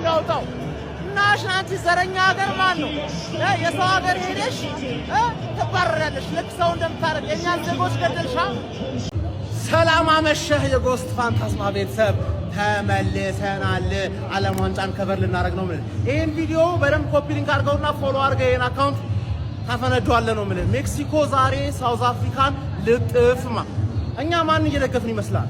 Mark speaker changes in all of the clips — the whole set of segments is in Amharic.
Speaker 1: ያውጣው ናሽናንቺ ዘረኛ ሀገር ማን ነው የሰው ሀገር ሄደሽ ተባረራለሽ ልክ ሰው እንደምታረግ የኛን ዜጎች ገደልሻ ሰላም አመሸህ የጎስት ፋንታስማ ቤተሰብ ተመልሰናል ዓለም ዋንጫን ከቨር ልናረግ ነው ማለት ይሄን ቪዲዮ በደንብ ኮፒ ሊንክ አድርገውና ፎሎ አድርገው ይሄን አካውንት ታፈነዷል ነው ማለት ሜክሲኮ ዛሬ ሳውዝ አፍሪካን ልጥፍማ እኛ ማን እየደገፍን ይመስላል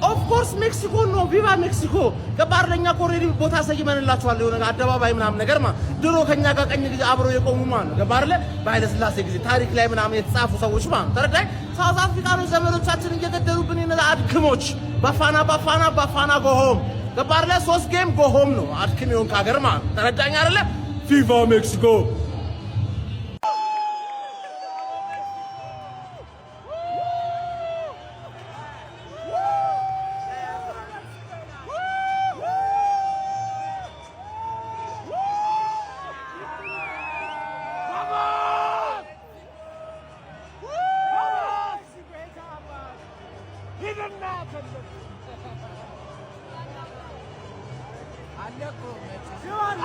Speaker 1: ኦፍ ኮርስ ሜክሲኮ ነው ቪቫ ሜክሲኮ ከባርለኛ ኮሬዲ ቦታ ሰይመንላችኋል የሆነ አደባባይ ምናምን ነገር ድሮ ከኛ ጋር ቀኝ ጊዜ አብሮ የቆሙ ነው ከባርለ ባይለ ስላሴ ጊዜ ታሪክ ላይ ምናምን የተጻፉ ሰዎች ተረዳይ ሳውዝ አፍሪካኖች ዘመዶቻችን እየገደሉብን እነዛ አድክሞች ባፋና ጎሆም ከባርለ 3 ጌም ጎሆም ነው አድክም ይሆን ካገር ተረዳኝ አይደለ ቪቫ ሜክሲኮ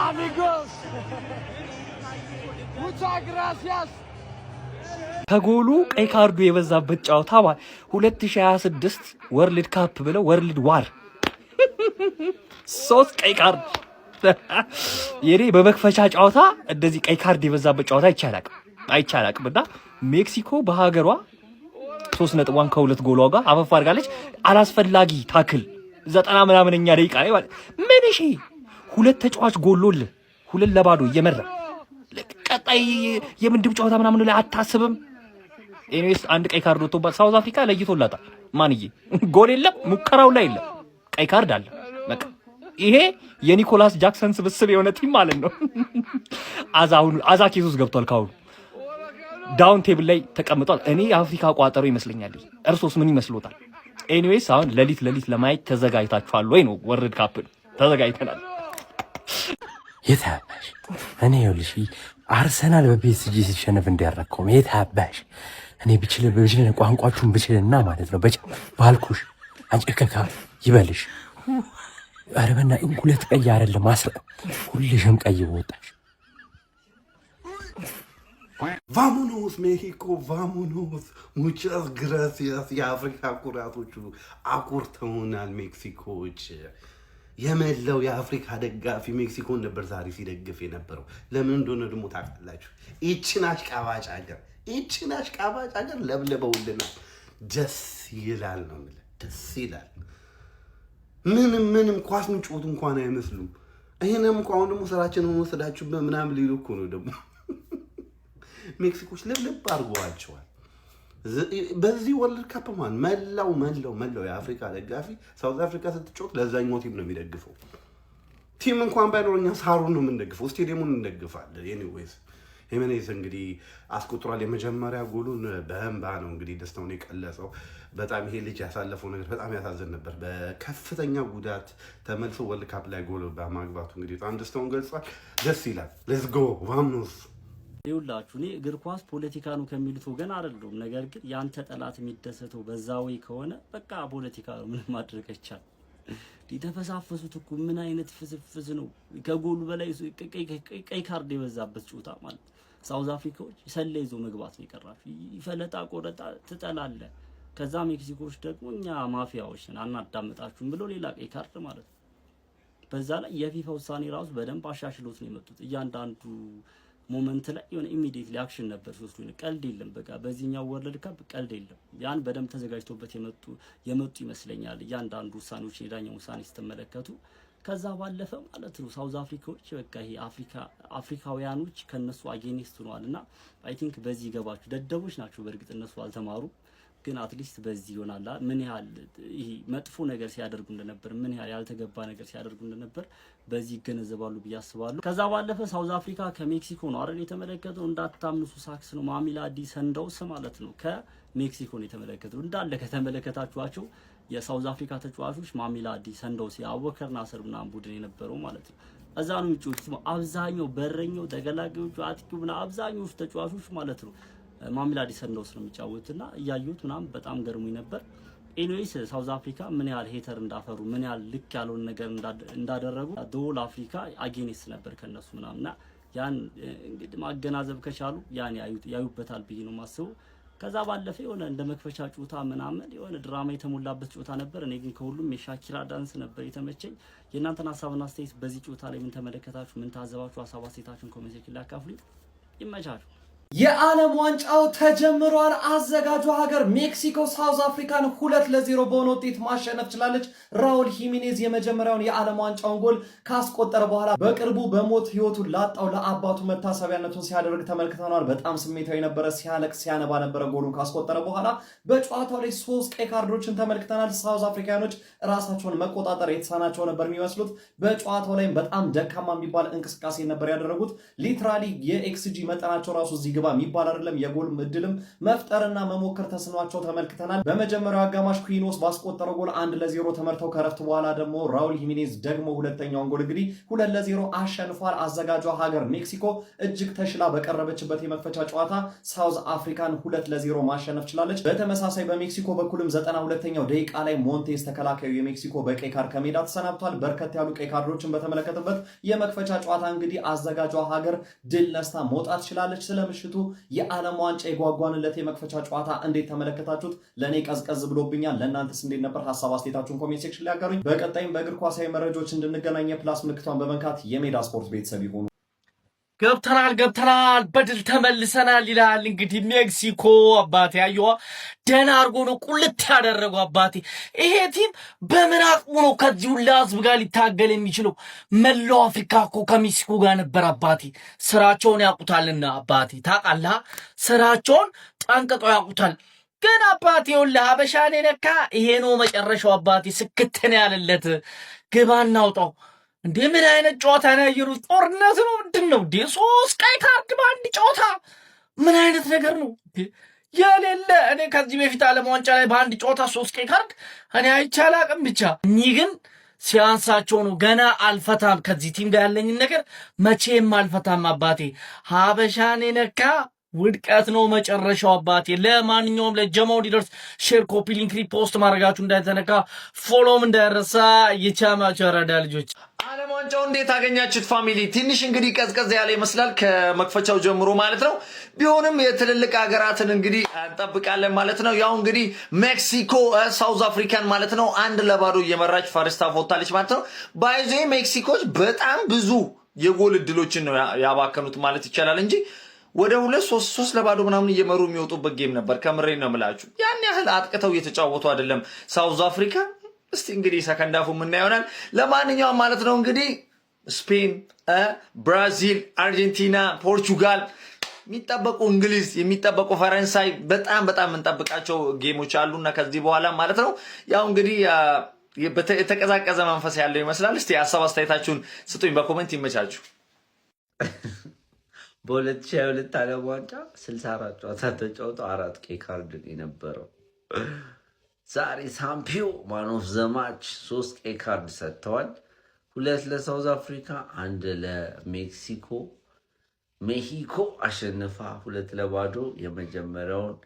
Speaker 1: Amigos, muchas gracias.
Speaker 2: ከጎሉ ቀይ ካርዱ የበዛበት ጨዋታ 2026 ወርልድ ካፕ ብለው ወርልድ ዋር 3 ቀይ ካርድ የኔ በመክፈቻ ጨዋታ እንደዚህ ቀይ ካርድ የበዛበት ጨዋታ አይቻላቅምና ሜክሲኮ በሀገሯ 3.1 ከ2 ጎሏ ጋር አፈፍ አድርጋለች አላስፈላጊ ታክል 90 ምናምንኛ ደቂቃ ላይ ማለት ምን እሺ ሁለት ተጫዋች ጎሎል 2-0 እየመራ ቀጣይ የምንድብ ጨዋታ ምናምን ላይ አታስብም ኤኒዌይስ አንድ ቀይ ካርድ ወጥቶባት ሳውዝ አፍሪካ ለይቶላታል ማንዬ ጎል የለም ሙከራው ላይ የለም ቀይ ካርድ አለ በቃ ይሄ የኒኮላስ ጃክሰን ስብስብ የሆነ ቲም ማለት ነው አዛ ኬሱስ ገብቷል ካሁን ዳውን ቴብል ላይ ተቀምጧል እኔ የአፍሪካ ቋጠሮ ይመስለኛል እርሶስ ምን ይመስሎታል ኤኒዌይስ አሁን ለሊት ለማየት ተዘጋጅታችኋል ወይ ነው ወርልድ ካፕ ተዘጋጅተናል
Speaker 3: የታባሽ እኔ ይኸውልሽ አርሰናል በፒኤስጂ ሲሸነፍ እንዲያረከው የታባሽ እኔ ብችል ቋንቋችሁን ብችልና ማለት ነው ባልኩሽ አንጨከካ ይበልሽ አረበና እንኩለት ቀይ አይደለም ማስረ ሁልሽም ቀይ ወጣሽ
Speaker 4: Vámonos México, vámonos. Muchas gracias. የአፍሪካ ኩራቶቹ አኩርተውናል ሜክሲኮዎች የመላው የአፍሪካ ደጋፊ ሜክሲኮን ነበር ዛሬ ሲደግፍ የነበረው ለምን እንደሆነ ደግሞ ታውቃላችሁ እቺን አሽቃባጭ ሀገር ለብለበውልናል ደስ ይላል ነው ማለት ደስ ይላል ምንም ኳስ ምንጮት እንኳን አይመስሉም ይሄንም እንኳን ደግሞ ስራችንን ወሰዳችሁ በምናም ሊሉ እኮ ነው ደግሞ ሜክሲኮች ለብለብ አድርገዋቸዋል በዚህ ወርልድ ካፕ መላው የአፍሪካ ደጋፊ ሳውዝ አፍሪካ ስትጮት ለዛኛው ቲም ነው የሚደግፈው ቲም እንኳን ባይኖርኛ ሳሩን ነው የምንደግፈው ስቴዲየሙን እንደግፋለን ኤኒዌይስ ሄሜኔዝ እንግዲህ አስቆጥሯል የመጀመሪያ ጎሉን በእንባ ነው እንግዲህ ደስታውን የቀለጸው በጣም ይሄ ልጅ ያሳለፈው ነገር በጣም ያሳዝን ነበር በከፍተኛ ጉዳት ተመልሶ ወርልድ ካፕ ላይ ጎል በማግባቱ እንግዲህ በጣም ደስታውን ገልጿል ደስ ይላል ሌትስ ጎ ዋምኖስ
Speaker 5: ይውላችሁ እኔ እግር ኳስ ፖለቲካ ነው ከሚሉት ወገን አይደለም ነገር ግን ያንተ ጠላት የሚደሰተው በዛው ከሆነ በቃ ፖለቲካ ነው ምን ማድረግ ይቻላል ሊተፈሳፈሱት እኮ ምን አይነት ፍስፍስ ነው ከጎሉ በላይ ቀይ ካርድ የበዛበት ጨዋታ ማለት ሳውዝ አፍሪካዎች ሰለይዞ መግባት ነው ይቀራችሁ ይፈለጣ ቆረጣ ትጠላለ ከዛ ሜክሲኮዎች ደግሞ እኛ ማፊያዎች ነን አናዳምጣችሁም ብሎ ሌላ ቀይ ካርድ ማለት በዛ ላይ የፊፋ ውሳኔ ራሱ በደንብ አሻሽሎት ነው የመጡት እያንዳንዱ ሞመንት ላይ የሆነ ኢሚዲየትሊ አክሽን ነበር ሶስቱ ቀልድ የለም በቃ በዚህኛው ወርልድ ካፕ ቀልድ የለም ያን በደም ተዘጋጅቶበት የመጡ ይመስለኛል እያንዳንዱ ውሳኔዎች የዳኛው ውሳኔ ስትመለከቱ ከዛ ባለፈ ማለት ነው ሳውዝ አፍሪካዎች በቃ ይሄ አፍሪካውያኖች ከነሱ አጌኒስት ሆነዋልና አይ ቲንክ በዚህ ገባችሁ ደደቦች ናቸው በእርግጥ እነሱ አልተማሩ ግን አትሊስት በዚህ ይሆናል ምን ያህል ይሄ መጥፎ ነገር ሲያደርጉ እንደነበር ምን ያህል ያልተገባ ነገር ሲያደርጉ እንደነበር በዚህ ገነዘባሉ በያስባሉ ከዛ ባለፈ ሳውዝ አፍሪካ ከሜክሲኮ ነው አይደል የተመለከተው እንዳታምኑሱ ሳክስ ነው ማሚላዲ ሰንዳውስ ማለት ነው ከሜክሲኮ ነው የተመለከተው እንዳለ ከተመለከታችኋቸው የሳውዝ አፍሪካ ተጫዋቾች ማሚላዲ ሰንዳውስ ያወከር ናስርና ቡድን የነበረው ማለት ነው እዛ ነው የሚጫወቱት አብዛኛው በረኛው ተገላጋዮቹ አጥቂውና አብዛኛው ተጫዋቾች ማለት ነው ማሚላዲ ሰንዳውስ ነው የሚጫወቱትና ያዩት ምናም በጣም ገርሞኝ ነበር ኤኒዌይስ ሳውዝ አፍሪካ ምን ያህል ሄተር እንዳፈሩ ምን ያህል ልክ ያለውን ነገር እንዳደረጉ ዶል አፍሪካ አጌኒስት ነበር ከነሱ ምናምንና ያን እንግዲህ ማገናዘብ ከቻሉ ያን ያዩበታል ብዬ ነው ማስበው። ከዛ ባለፈ የሆነ እንደ መክፈቻ ጩታ ምናምን የሆነ ድራማ የተሞላበት ጩታ ነበር። እኔ ግን ከሁሉም የሻኪራ ዳንስ ነበር የተመቸኝ። የእናንተን ሀሳብና አስተያየት በዚህ ጩታ ላይ ምን ተመለከታችሁ? ምን ታዘባችሁ? ሀሳብ አስተያየታችሁን ኮሜንት ሴክሽን ላይ አካፍሉኝ። ይመቻችሁ።
Speaker 6: የዓለም ዋንጫው ተጀምሯል። አዘጋጇ ሀገር ሜክሲኮ ሳውዝ አፍሪካን 2-0 በሆነ ውጤት ማሸነፍ ችላለች። ራውል ሂሜኔዝ የመጀመሪያውን የዓለም ዋንጫውን ጎል ካስቆጠረ በኋላ በቅርቡ በሞት ህይወቱን ላጣው ለአባቱ መታሰቢያነቱን ሲያደርግ ተመልክተናል። በጣም ስሜታዊ ነበረ፣ ሲያለቅስ ሲያነባ ነበረ። ጎሉን ካስቆጠረ በኋላ በጨዋታው ላይ 3 ቀይ ካርዶችን ተመልክተናል። ሳውዝ አፍሪካኖች ራሳቸውን መቆጣጠር የተሳናቸው ነበር የሚመስሉት። በጨዋታው ላይም በጣም ደካማ የሚባል እንቅስቃሴ ነበር ያደረጉት። ሊትራሊ የኤክስጂ መጠናቸው ራሱ እዚህ ግባ የሚባል አይደለም። የጎል እድልም መፍጠርና መሞከር ተስኗቸው ተመልክተናል። በመጀመሪያው አጋማሽ ኩዊኖስ ባስቆጠረው ጎል 1-0 ተመርተው ከረፍት በኋላ ደግሞ ራውል ሂሜኔዝ ደግሞ ሁለተኛውን ጎል እንግዲህ 2-0 አሸንፏል። አዘጋጇ ሀገር ሜክሲኮ እጅግ ተሽላ በቀረበችበት የመክፈቻ ጨዋታ ሳውዝ አፍሪካን 2-0 ማሸነፍ ችላለች። በተመሳሳይ በሜክሲኮ በኩልም 92ኛው ደቂቃ ላይ ሞንቴስ ተከላካዩ የሜክሲኮ በቀይ ካርድ ከሜዳ ተሰናብቷል። በርከት ያሉ ቀይ ካርዶችን በተመለከተበት የመክፈቻ ጨዋታ እንግዲህ አዘጋጇ ሀገር ድል ነስታ መውጣት ችላለች። ስለምሽቱ የዓለም ዋንጫ የጓጓንለት የመክፈቻ ጨዋታ እንዴት ተመለከታችሁት? ለኔ ቀዝቀዝ ብሎብኛል። ለእናንተስ እንዴት ነበር? ሀሳብ አስተያየታችሁን ኮሜንት ሴክሽን ላይ አጋሩኝ። በቀጣይም በእግር ኳሳዊ መረጃዎች እንድንገናኝ የፕላስ ምልክቷን በመንካት የሜዳ ስፖርት ቤተሰብ ይሁኑ።
Speaker 7: ገብተናል በድል ተመልሰናል ይላል እንግዲህ ሜክሲኮ። አባቴ አየዋ ደህና አድርጎ ነው ቁልት ያደረገው። አባቴ ይሄ ቲም በምን አቅሙ ነው ከዚህ ሁላ ህዝብ ጋር ሊታገል የሚችለው? መላው አፍሪካ እኮ ከሜክሲኮ ጋር ነበር። አባቴ ስራቸውን ያውቁታልና አባቴ ታውቃለህ፣ ስራቸውን ጠንቅቀው ያውቁታል። ግን አባቴ ሁላ ሀበሻን ነካ። ይሄ ነው መጨረሻው። አባቴ ስክትን ያለለት ግባ እናውጣው። እንዴ ምን አይነት ጨዋታ ነው ያየሩት? ጦርነት ነው ምንድን ነው? 3 ቀይ ካርድ በአንድ ጨዋታ ምን አይነት ነገር ነው የሌለ? እኔ ከዚህ በፊት ዓለም ዋንጫ ላይ በአንድ ጨዋታ 3 ቀይ ካርድ እኔ አይቻላቅም። ብቻ እኚህ ግን ሲያንሳቸው ነው። ገና አልፈታም፣ ከዚህ ቲም ጋር ያለኝን ነገር መቼም አልፈታም። አባቴ ሀበሻን ነካ ውድቀት ነው መጨረሻው። አባቴ ለማንኛውም ለጀማው እንዲደርስ ሼር፣ ኮፒ ሊንክ፣ ሪፖስት ማድረጋችሁ እንዳይተነካ፣ ፎሎም እንዳይረሳ። የቻማቸው ያራዳ ልጆች
Speaker 8: ዓለም ዋንጫው እንዴት አገኛችሁት ፋሚሊ? ትንሽ እንግዲህ ቀዝቀዝ ያለ ይመስላል ከመክፈቻው ጀምሮ ማለት ነው። ቢሆንም የትልልቅ ሀገራትን እንግዲህ እንጠብቃለን ማለት ነው። ያው እንግዲህ ሜክሲኮ ሳውዝ አፍሪካን ማለት ነው 1-0 እየመራች ፈርስት ሃፍ ወጣለች ማለት ነው። ባይዞ ሜክሲኮች በጣም ብዙ የጎል እድሎችን ነው ያባከኑት ማለት ይቻላል እንጂ ወደ 2-3 ምናምን እየመሩ የሚወጡበት ጌም ነበር። ከምሬ ነው የምላችሁ። ያን ያህል አጥቅተው እየተጫወቱ አይደለም ሳውዝ አፍሪካ። እስቲ እንግዲህ ሰከንድ ሃፉ ምን ይሆናል። ለማንኛውም ማለት ነው እንግዲህ ስፔን፣ ብራዚል፣ አርጀንቲና፣ ፖርቹጋል የሚጠበቁ እንግሊዝ የሚጠበቁ ፈረንሳይ በጣም የምንጠብቃቸው ጌሞች አሉና ከዚህ በኋላ ማለት ነው ያው እንግዲህ የተቀዛቀዘ መንፈስ ያለው ይመስላል። እስቲ ሀሳብ አስተያየታችሁን ስጡኝ በኮሜንት። ይመቻችሁ።
Speaker 9: በ2022 ዓለም ዋንጫ 64 ጨዋታ ተጫውተው 4 ቀይ ካርድ የነበረው ዛሬ ሳምፒዮ ማን ኦፍ ዘ ማች 3 ቀይ ካርድ ሰጥተዋል። 2 ለሳውዝ አፍሪካ፣ 1 ለሜክሲኮ። ሜሂኮ አሸንፋ 2-0 የመጀመሪያውን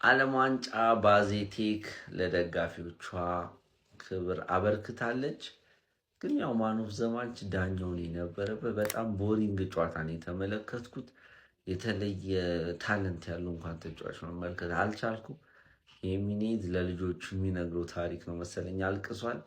Speaker 9: ዓለም ዋንጫ ባዜቴክ ለደጋፊዎቿ ክብር አበርክታለች። ግን ያው ማን ኦፍ ዘ ማች ዳኛውን የነበረበት በጣም ቦሪንግ ጨዋታ ነው የተመለከትኩት። የተለየ ታለንት ያለው እንኳን ተጫዋች መመልከት አልቻልኩም። ሂሜኔዝ ለልጆቹ የሚነግረው ታሪክ ነው መሰለኝ አልቅሷል።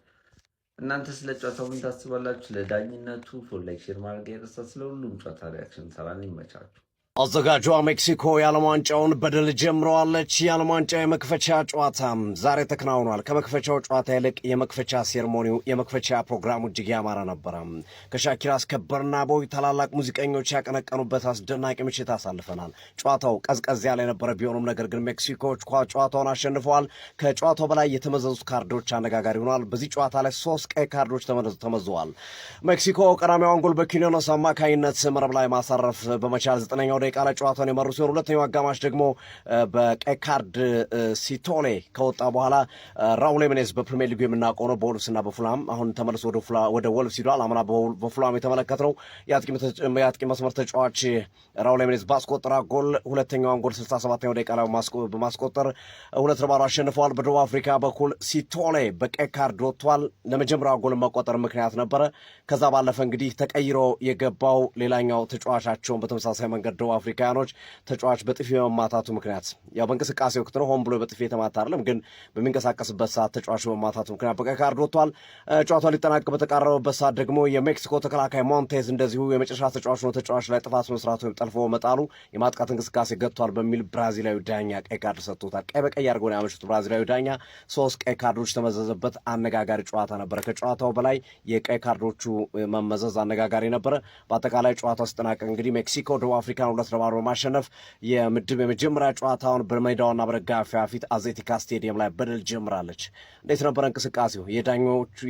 Speaker 9: እናንተ ስለ ጨዋታው ምን ታስባላችሁ? ለዳኝነቱ ፎሎ ላይክ ሼር ማድረግ አይረሳ። ስለሁሉም ጨዋታ ሪአክሽን ሰራን። ይመቻችሁ።
Speaker 10: አዘጋጇ ሜክሲኮ የዓለም ዋንጫውን በድል ጀምረዋለች። የዓለም ዋንጫ የመክፈቻ ጨዋታ ዛሬ ተከናውኗል። ከመክፈቻው ጨዋታ ይልቅ የመክፈቻ ሴርሞኒው የመክፈቻ ፕሮግራሙ እጅግ ያማረ ነበረ። ከሻኪራ እስከ በርናቦይ ታላላቅ ሙዚቀኞች ያቀነቀኑበት አስደናቂ ምሽት አሳልፈናል። ጨዋታው ቀዝቀዝ ያለ የነበረ ቢሆንም ነገር ግን ሜክሲኮዎች ጨዋታውን አሸንፈዋል። ከጨዋታው በላይ የተመዘዙት ካርዶች አነጋጋሪ ሆኗል። በዚህ ጨዋታ ላይ 3 ቀይ ካርዶች ተመዘዋል። ሜክሲኮ ቀዳሚዋን ጎል በኪኒዮስ አማካኝነት መረብ ላይ ማሳረፍ በመቻል 9ኛው ደቂቃ ላይ ጨዋታውን የመሩ ሲሆን ሁለተኛው አጋማሽ ደግሞ በቀይ ካርድ ሲቶኔ ከወጣ በኋላ ራውል ሂሜኔዝ በፕሪሚየር ሊጉ የምናውቀው ነው በወልቭስና በፉላም አሁን ተመልሶ ወደ ወልቭስ ሂዷል። አምና በፉላም የተመለከትነው የአጥቂ መስመር ተጫዋች ራውል ሂሜኔዝ ባስቆጠራ ጎል ሁለተኛውን ጎል 67ኛው ደቂቃ ላይ በማስቆጠር 2-0 አሸንፈዋል። በደቡብ አፍሪካ በኩል ሲቶኔ በቀይ ካርድ ወጥቷል። ለመጀመሪያው ጎል መቆጠር ምክንያት ነበረ። ከዛ ባለፈ እንግዲህ ተቀይሮ የገባው ሌላኛው ተጫዋቻቸውን በተመሳሳይ መንገድ ደቡብ አፍሪካኖች ተጫዋች በጥፊ በመማታቱ ምክንያት ያው በእንቅስቃሴ ወቅት ነው ሆን ብሎ በጥፊ የተማታ አይደለም፣ ግን በሚንቀሳቀስበት ሰዓት ተጫዋቹ በመማታቱ ምክንያት በቀይ ካርድ ወጥቷል። ጨዋታው ሊጠናቀቅ በተቃረበበት ሰዓት ደግሞ የሜክሲኮ ተከላካይ ሞንቴዝ እንደዚሁ የመጨረሻ ተጫዋች ነው ተጫዋች ላይ ጥፋት መስራቱ ወይም ጠልፎ መጣሉ የማጥቃት እንቅስቃሴ ገጥቷል በሚል ብራዚላዊ ዳኛ ቀይ ካርድ ሰጥቶታል። ቀይ በቀይ አድርጎ ነው ያመሹት ብራዚላዊ ዳኛ። 3 ቀይ ካርዶች ተመዘዘበት። አነጋጋሪ ጨዋታ ነበረ። ከጨዋታው በላይ የቀይ ካርዶቹ መመዘዝ አነጋጋሪ ነበረ። በአጠቃላይ ጨዋታው ሲጠናቀቅ እንግዲህ ሜክሲኮ ደቡብ አፍሪካን 2-0 በማሸነፍ የምድብ የመጀመሪያ ጨዋታውን በሜዳውና በደጋፊዋ ፊት አዜቲካ ስቴዲየም ላይ በድል ጀምራለች። እንዴት ነበረ እንቅስቃሴው?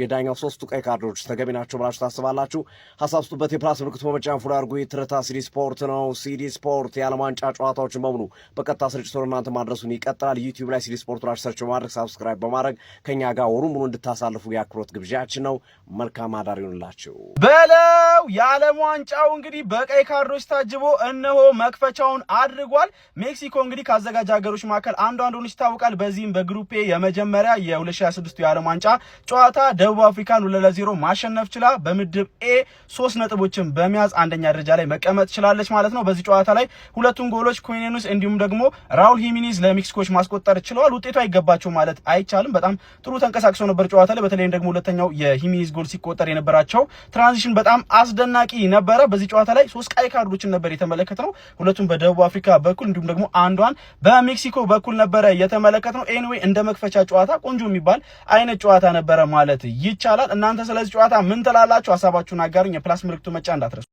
Speaker 10: የዳኛው 3ቱ ቀይ ካርዶች ተገቢ ናቸው ብላችሁ ታስባላችሁ? ሀሳብ ስጡበት። የፕላስ ምልክቱ በመጫን ፉል አድርጉ። ትርታ ሲዲ ስፖርት ነው። ሲዲ ስፖርት የዓለም ዋንጫ ጨዋታዎችን በሙሉ በቀጥታ ስርጭት ወደ እናንተ ማድረሱን ይቀጥላል። ዩቲዩብ ላይ ሲዲ ስፖርት ብላችሁ ሰርች በማድረግ ሳብስክራይብ በማድረግ ከኛ ጋር ወሩን ሙሉ እንድታሳልፉ የአክብሮት ግብዣችን ነው። መልካም አዳር ይሁንላችሁ።
Speaker 11: በለው የዓለም ዋንጫው እንግዲህ በቀይ ካርዶች ታጅቦ እነሆ መክፈቻውን አድርጓል። ሜክሲኮ እንግዲህ ካዘጋጅ ሀገሮች መካከል አንዷ እንደሆነች ይታወቃል። በዚህም በግሩፕ ኤ የመጀመሪያ የ2026 የዓለም ዋንጫ ጨዋታ ደቡብ አፍሪካን 2-0 ማሸነፍ ችላ በምድብ ኤ 3 ነጥቦችን በመያዝ አንደኛ ደረጃ ላይ መቀመጥ ችላለች ማለት ነው። በዚህ ጨዋታ ላይ ሁለቱን ጎሎች ኩዊኔኑስ እንዲሁም ደግሞ ራውል ሂሜኔዝ ለሜክሲኮች ማስቆጠር ችለዋል። ውጤቱ አይገባቸው ማለት አይቻልም። በጣም ጥሩ ተንቀሳቅሰው ነበር ጨዋታ ላይ። በተለይም ደግሞ ሁለተኛው የሂሜኔዝ ጎል ሲቆጠር የነበራቸው ትራንዚሽን በጣም አስደናቂ ነበረ። በዚህ ጨዋታ ላይ 3 ቀይ ካርዶችን ነበር የተመለከትነው። ሁለቱም በደቡብ አፍሪካ በኩል እንዲሁም ደግሞ አንዷን በሜክሲኮ በኩል ነበረ የተመለከትነው። ኤኒዌይ እንደ መክፈቻ ጨዋታ ቆንጆ የሚባል አይነት ጨዋታ ነበረ ማለት ይቻላል። እናንተ ስለዚህ ጨዋታ ምን ትላላችሁ? ሀሳባችሁን አጋሩኝ። የፕላስ ምልክቱ መጫ እንዳትረሱ።